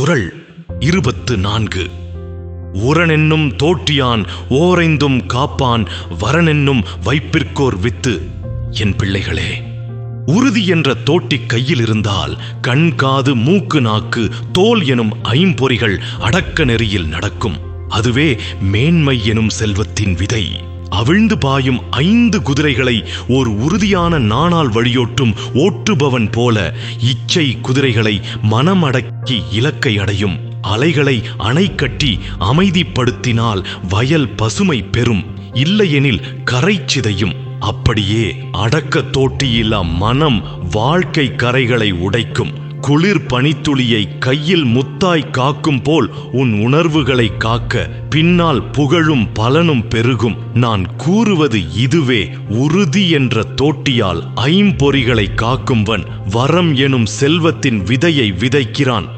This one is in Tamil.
குறள் 24. உரனென்னும் தோட்டியான் ஓரைந்தும் காப்பான் வரனென்னும் வைப்பிற்கோர் வித்து. என் பிள்ளைகளே, உறுதி என்ற தோட்டி கையில் இருந்தால் கண், காது, மூக்கு, நாக்கு, தோல் எனும் ஐம்பொறிகள் அடக்க நெறியில் நடக்கும். அதுவே மேன்மை எனும் செல்வத்தின் விதை. அவிழ்ந்து பாயும் 5 குதிரைகளை ஓர் உறுதியான நாணால் வழியோட்டும் ஓட்டுபவன் போல இச்சை குதிரைகளை மனமடக்கி இலக்கை அடையும். அலைகளை அணை கட்டி அமைதிப்படுத்தினால் வயல் பசுமை பெறும், இல்லையெனில் கரை சிதையும். அப்படியே அடக்க தோட்டியில்லா மனம் வாழ்க்கை கரைகளை உடைக்கும். குளிர் பனித்துளியை கையில் முத்தாய் காக்கும் போல் உன் உணர்வுகளை காக்க பின்னால் புகழும் பலனும் பெருகும். நான் கூறுவது இதுவே. உறுதி என்ற தோட்டியால் ஐம்பொறிகளை காக்கும்வன் வரம் எனும் செல்வத்தின் விதையை விதைக்கிறான்.